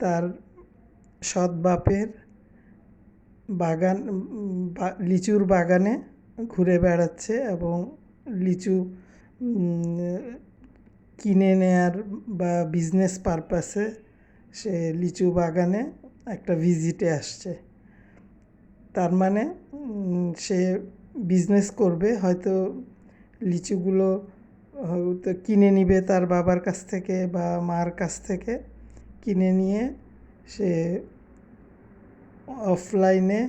তার সৎ বাপের বাগান লিচুর বাগানে ঘুরে বেড়াচ্ছে এবং লিচু কিনে নেয়ার বা বিজনেস পারপাসে সে লিচু বাগানে একটা ভিজিটে আসছে। তার মানে সে বিজনেস করবে, হয়তো লিচুগুলো হয়তো কিনে নিবে তার বাবার কাছ থেকে বা মার কাছ থেকে, কিনে নিয়ে সে অফলাইনে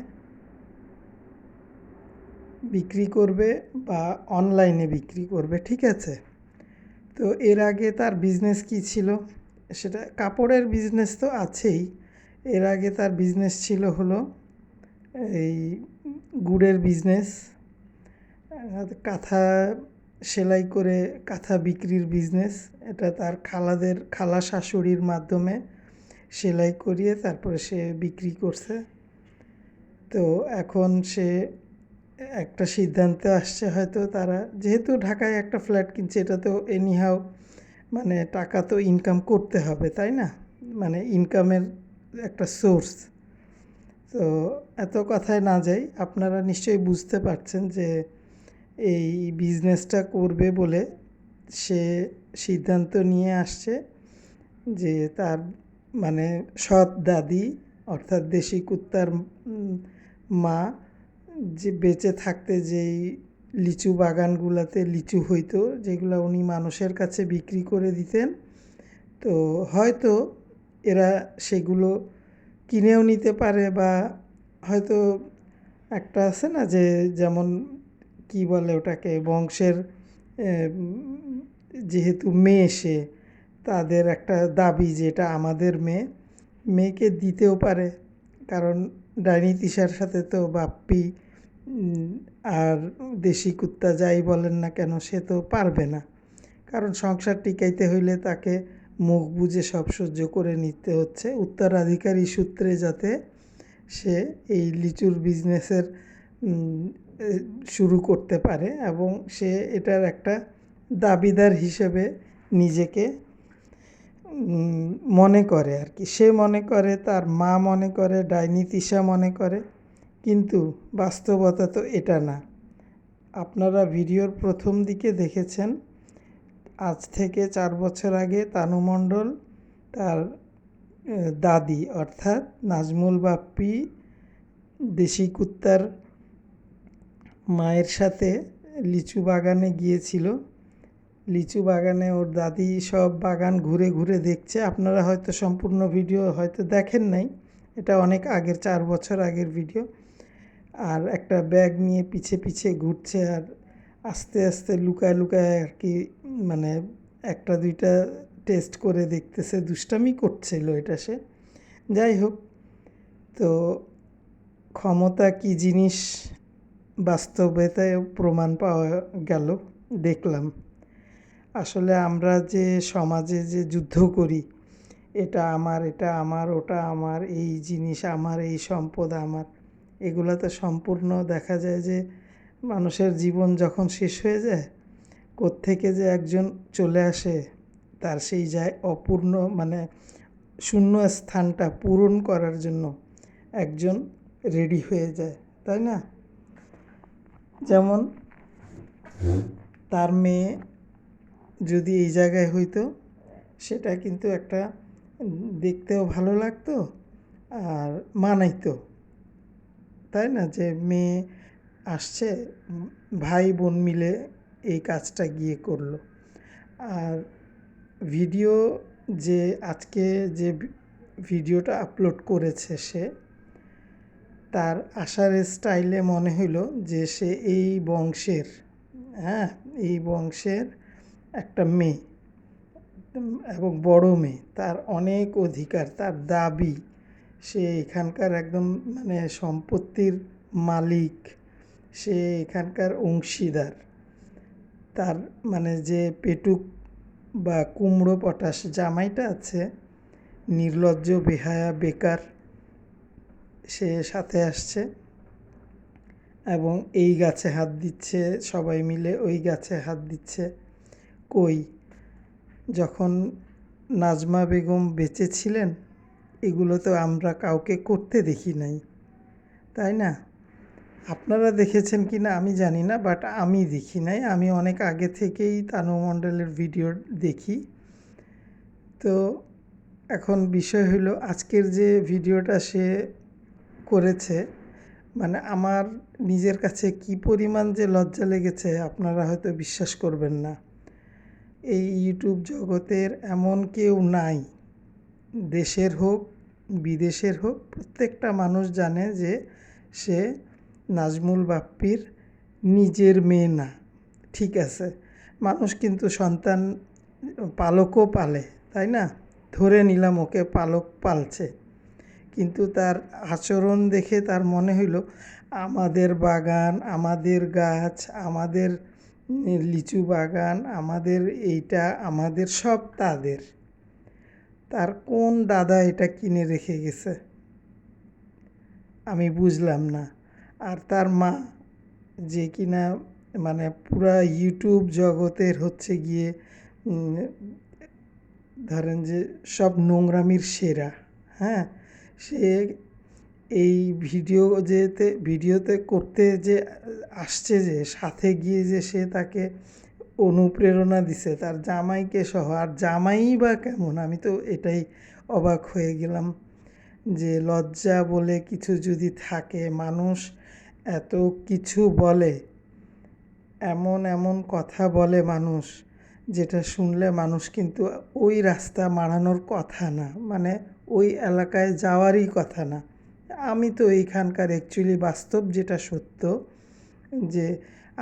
বিক্রি করবে বা অনলাইনে বিক্রি করবে, ঠিক আছে? তো এর আগে তার বিজনেস কী ছিল? সেটা কাপড়ের বিজনেস তো আছেই। এর আগে তার বিজনেস ছিল হলো এই গুড়ের বিজনেস, কাঁথা সেলাই করে কাঁথা বিক্রির বিজনেস। এটা তার খালা শাশুড়ির মাধ্যমে সেলাই করিয়ে তারপরে সে বিক্রি করছে। তো এখন সে একটা সিদ্ধান্তে আসছে, হয়তো তারা যেহেতু ঢাকায় একটা ফ্ল্যাট কিনছে, এটা তো এনিহাও মানে টাকা তো ইনকাম করতে হবে, তাই না? মানে ইনকামের একটা সোর্স। তো এত কথায় না যাই, আপনারা নিশ্চয়ই বুঝতে পারছেন যে এই বিজনেসটা করবে বলে সে সিদ্ধান্ত নিয়ে আসছে যে তার মানে সৎ দাদি অর্থাৎ দেশি কুত্তার মা যে বেঁচে থাকতে যেই লিচু বাগানগুলোতে লিচু হইতো, যেগুলো উনি মানুষের কাছে বিক্রি করে দিতেন, তো হয়তো এরা সেগুলো কিনেও নিতে পারে বা হয়তো একটা আছে না যে যেমন কি বলে ওটাকে, বংশের যেহেতু মেয়ে সে, তাদের একটা দাবি যে এটা আমাদের মেয়েকে দিতেও পারে। কারণ ডাইনি তিশার সাথে তো বাপ্পি আর দেশি কুত্তা যাই বলেন না কেন, সে তো পারবে না। কারণ সংসার টিকাইতে হইলে তাকে মুখ বুজে সব সহ্য করে নিতে হচ্ছে, উত্তরাধিকারী সূত্রে যাতে সে এই লিচুর বিজনেসের শুরু করতে পারে এবং সে এটার একটা দাবিদার হিসেবে নিজেকে মনে করে আর কি। সে মনে করে, তার মা মনে করে, ডাইনি তিশা মনে করে, কিন্তু বাস্তবতা তো এটা না। আপনারা ভিডিওর প্রথম দিকে দেখেছেন, আজ থেকে 4 বছর আগে তানু মণ্ডল তার দাদি অর্থাৎ নাজমুল বাপ্পি দেশি কুত্তার মায়ের সাথে লিচু বাগানে গিয়েছিল। লিচু বাগানে ওর দাদি সব বাগান ঘুরে ঘুরে দেখছে। আপনারা হয়তো সম্পূর্ণ ভিডিও হয়তো দেখেন নাই, এটা অনেক আগের 4 বছর আগের ভিডিও। আর একটা ব্যাগ নিয়ে পিছে পিছে ঘুরছে আর আস্তে আস্তে লুকায় লুকায় আর কি, মানে একটা দুইটা টেস্ট করে দেখতেছে, দুষ্টামি করছিল এটা সে। যাই হোক, তো ক্ষমতা কি জিনিস বাস্তবতায় প্রমাণ পাওয়া গেল, দেখলাম। আসলে আমরা যে সমাজে যে যুদ্ধ করি, এটা আমার, এটা আমার, ওটা আমার, এই জিনিস আমার, এই সম্পদ আমার, এগুলো তো সম্পূর্ণ দেখা যায় যে মানুষের জীবন যখন শেষ হয়ে যায়, কোত্থেকে যে একজন চলে আসে তার সেই যায় অপূর্ণ মানে শূন্য স্থানটা পূরণ করার জন্য একজন রেডি হয়ে যায়, তাই না? যেমন তার মেয়ে যদি এই জায়গায় হইতো, সেটা কিন্তু একটা দেখতেও ভালো লাগতো আর মানাইতো, তাই না? যে মেয়ে আসছে, ভাই বোন মিলে এই কাজটা গিয়ে করলো। আর ভিডিও যে আজকে যে ভিডিওটা আপলোড করেছে সে, তার আসার স্টাইলে মনে হইল যে সে এই বংশের, হ্যাঁ, এই বংশের একটা মেয়ে এবং বড় মেয়ে, তার অনেক অধিকার, তার দাবি, সে এখানকার একদম মানে সম্পত্তির মালিক, সে এখানকার অংশীদার। তার মানে যে পেটুক বা কুমড়ো পটাশ জামাইটা আছে, নির্লজ্জ বেহায়া বেকার, সে সাথে আসছে এবং এই গাছে হাত দিচ্ছে, সবাই মিলে ওই গাছে হাত দিচ্ছে। কই, যখন নাজমা বেগম বেঁচে ছিলেন এগুলো তো আমরা কাউকে করতে দেখি নাই, তাই না? আপনারা দেখেছেন কি না আমি জানি না, বাট আমি দেখি নাই। আমি অনেক আগে থেকেই তানু মণ্ডলের ভিডিও দেখি। তো এখন বিষয় হলো আজকের যে ভিডিওটা সে করেছে, মানে আমার নিজের কাছে কি পরিমাণ যে লজ্জা লেগেছে আপনারা হয়তো বিশ্বাস করবেন না। এই ইউটিউব জগতের এমন কেউ নাই, দেশের হোক বিদেশের হোক, প্রত্যেকটা মানুষ জানে যে সে নাজমুল বাপ্পীর নিজের মেয়ে না। ঠিক আছে, মানুষ কিন্তু সন্তান পালকও পালে, তাই না? ধরে নিলাম ওকে পালক পালছে, কিন্তু তার আচরণ দেখে তার মনে হইল আমাদের বাগান, আমাদের গাছ, আমাদের লিচু বাগান, আমাদের এইটা, আমাদের সব তাদের। তার কোন দাদা এটা কিনে রেখে গেছে আমি বুঝলাম না। আর তার মা, যে কিনা মানে পুরা ইউটিউব জগতের হচ্ছে গিয়ে ধরেন যে সব নোংরামির সেরা, হ্যাঁ, সে এই ভিডিওতে করতে যে আসছে, যে সাথে গিয়ে যে সে তাকে অনুপ্রেরণা দিছে তার জামাইকে সহ। আর জামাই বা কেমন, আমি তো এটাই অবাক হয়ে গেলাম যে লজ্জা বলে কিছু যদি থাকে, মানুষ এত কিছু বলে, এমন এমন কথা বলে মানুষ, যেটা শুনলে মানুষ কিন্তু ওই রাস্তা মাড়ানোর কথা না, মানে ওই এলাকায় যাওয়ারই কথা না। আমি তো এইখানকার অ্যাকচুয়ালি বাস্তব যেটা সত্য, যে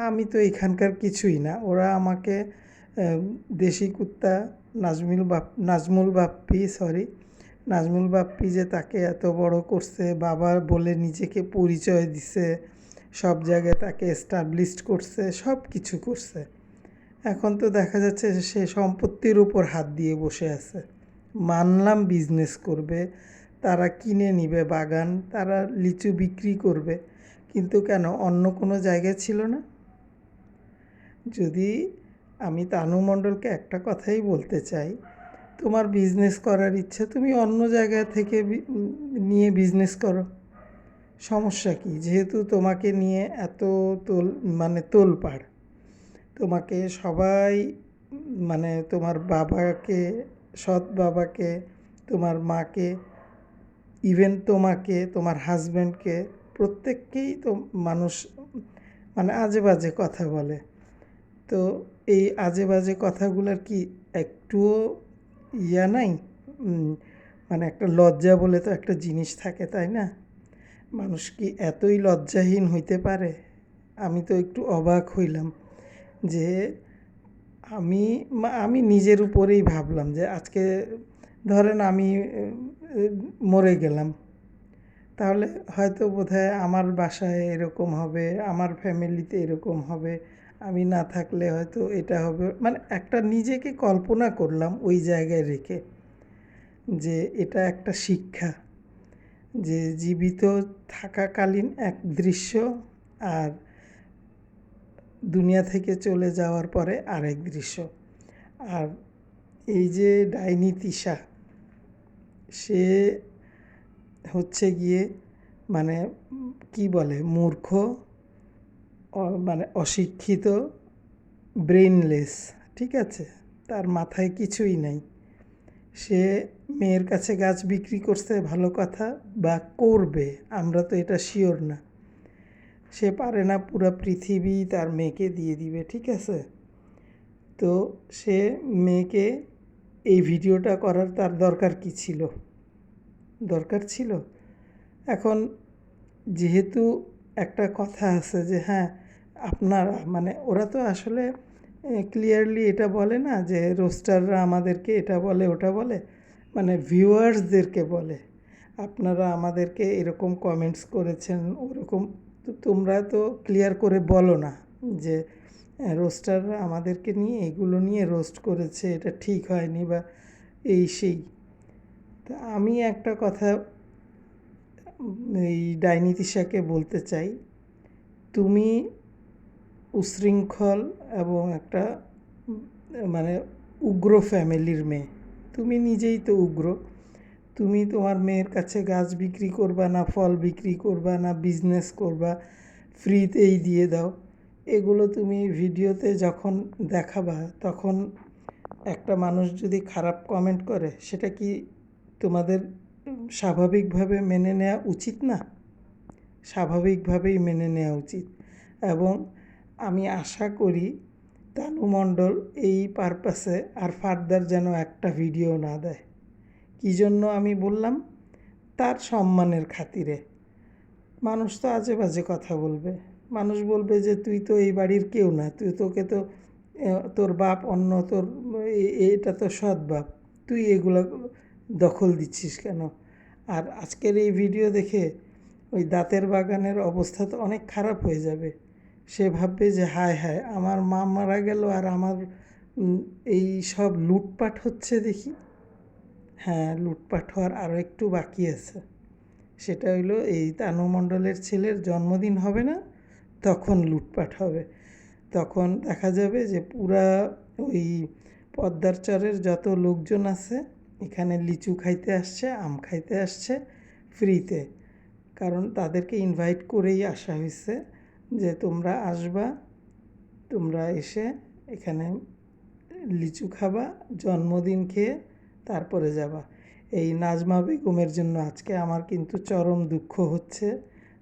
আমি তো এইখানকার কিছুই না। ওরা আমাকে দেশি কুত্তা নাজমুল বাপ্পি যে তাকে এত বড় করছে, বাবা বলে নিজেকে পরিচয় দিছে, সব জায়গায় তাকে এস্টাবলিশড করছে, সব কিছু করছে। এখন তো দেখা যাচ্ছে সে সম্পত্তির উপর হাত দিয়ে বসে আছে। মানলাম বিজনেস করবে, তারা কিনে নিবে বাগান, তারা লিচু বিক্রি করবে, কিন্তু কেন অন্য কোনো জায়গায় ছিল না? যদি আমি তানু মণ্ডলকে একটা কথাই বলতে চাই, তোমার বিজনেস করার ইচ্ছা, তুমি অন্য জায়গা থেকে নিয়ে বিজনেস করো, সমস্যা কি? যেহেতু তোমাকে নিয়ে এত তোলপাড়, তোমাকে সবাই, মানে তোমার বাবাকে, সৎ বাবাকে, তোমার মাকে, ইভেন তোমাকে, তোমার হাজব্যান্ডকে, প্রত্যেককেই তো মানুষ মানে আজে বাজে কথা বলে। তো এই আজে বাজে কথাগুলোর কি একটুও নাই? মানে একটা লজ্জা বলে তো একটা জিনিস থাকে, তাই না? মানুষ কি এতই লজ্জাহীন হইতে পারে? আমি তো একটু অবাক হইলাম যে আমি নিজের উপরেই ভাবলাম যে আজকে ধরেন আমি মরে গেলাম, তাহলে হয়তো বোধহয় আমার বাসায় এরকম হবে, আমার ফ্যামিলিতে এরকম হবে, আমি না থাকলে হয়তো এটা হবে, মানে একটা নিজেকে কল্পনা করলাম ওই জায়গায় রেখে, যে এটা একটা শিক্ষা, যে জীবিত থাকাকালীন এক দৃশ্য, আর দুনিয়া থেকে চলে যাওয়ার পরে আরেক দৃশ্য। আর এই যে ডাইনি তিশা, সে হচ্ছে গিয়ে মানে কি বলে, মূর্খ, মানে অশিক্ষিত, ব্রেইনলেস, ঠিক আছে? তার মাথায় কিছুই নাই। সে মেয়ের কাছে গাছ বিক্রি করছে ভালো কথা, বা করবে, আমরা তো এটা শিওর না। সে পারে না পুরো পৃথিবী তার মেয়েকে দিয়ে দিবে, ঠিক আছে? তো সে মেয়েকে এই ভিডিওটা করার তার দরকার কি ছিল? দরকার ছিল? এখন যেহেতু একটা কথা আছে যে হ্যাঁ, আপনারা, মানে ওরা তো আসলে ক্লিয়ারলি এটা বলে না যে রোস্টাররা আমাদেরকে এটা বলে ওটা বলে, মানে ভিউয়ার্সদেরকে বলে আপনারা আমাদেরকে এরকম কমেন্টস করেছেন, ওরকম। তো তোমরা তো ক্লিয়ার করে বলো না যে রোস্টাররা আমাদেরকে নিয়ে এগুলো নিয়ে রোস্ট করেছে, এটা ঠিক হয়নি বা এই সেই। তা আমি একটা কথা এই ডাইনি তিশাকে বলতে চাই, তুমি উশৃঙ্খল এবং একটা মানে উগ্র ফ্যামিলির মেয়ে, তুমি নিজেই তো উগ্র, তুমি তোমার মেয়ের কাছে গাছ বিক্রি করবা না ফল বিক্রি করবা না বিজনেস করবা, ফ্রিতেই দিয়ে দাও, এগুলো তুমি ভিডিওতে যখন দেখাবা তখন একটা মানুষ যদি খারাপ কমেন্ট করে সেটা কি তোমাদের স্বাভাবিকভাবে মেনে নেওয়া উচিত না? স্বাভাবিকভাবেই মেনে নেওয়া উচিত। এবং আমি আশা করি তানু মণ্ডল এই পারপাসে আর ফার্দার যেন একটা ভিডিও না দেয়। কী জন্য আমি বললাম? তার সম্মানের খাতিরে। মানুষ তো আজে বাজে কথা বলবে, মানুষ বলবে যে তুই তো এই বাড়ির কেউ না, তোকে তো তোর বাপ অন্য, তোর এটা তো সৎ বাপ, তুই এগুলো দখল দিচ্ছিস কেন? আর আজকের এই ভিডিও দেখে ওই দাঁতের বাগানের অবস্থা তো অনেক খারাপ হয়ে যাবে। সে ভাববে যে হায় হায় আমার মা মারা গেল আর আমার এই সব লুটপাট হচ্ছে দেখি। হ্যাঁ, লুটপাট হওয়ার আরও একটু বাকি আছে। সেটা হইলো এই তানু মণ্ডলের ছেলের জন্মদিন হবে না, তখন লুটপাট হবে। তখন দেখা যাবে যে পুরা ওই পদ্মার চরের যত লোকজন আছে এখানে লিচু খাইতে আসছে, আম খাইতে আসছে ফ্রিতে। কারণ তাদেরকে ইনভাইট করেই আসা হয়েছে যে তোমরা আসবা, তোমরা এসে এখানে লিচু খাবা, জন্মদিন খেয়ে তারপরে যাবা। এই নাজমা বেগমের জন্য আজকে আমার কিন্তু চরম দুঃখ হচ্ছে,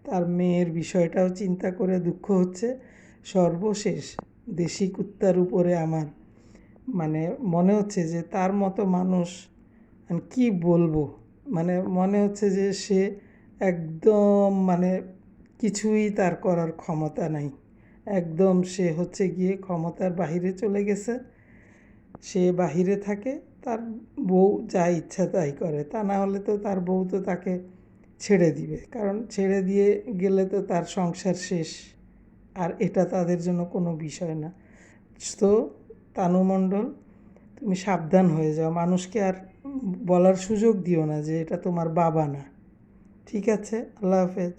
তার মেয়ের বিষয়টাও চিন্তা করে দুঃখ হচ্ছে। সর্বশেষ দেশি কুত্তার উপরে আমার মানে মনে হচ্ছে যে তার মতো মানুষ কি বলবো, মানে মনে হচ্ছে যে সে একদম মানে কিছুই তার করার ক্ষমতা নাই, একদম সে হচ্ছে গিয়ে ক্ষমতার বাহিরে চলে গেছে। সে বাহিরে থাকে, তার বউ যা ইচ্ছা তাই করে, তা না হলে তো তার বউ তো তাকে ছেড়ে দিবে, কারণ ছেড়ে দিয়ে গেলে তো তার সংসার শেষ, আর এটা তাদের জন্য কোনো বিষয় না। তো তানু মণ্ডল, তুমি সাবধান হয়ে যাও, মানুষকে আর বলার সুযোগ দিও না যে এটা তোমার বাবা না। ঠিক আছে, আল্লাহ হাফেজ।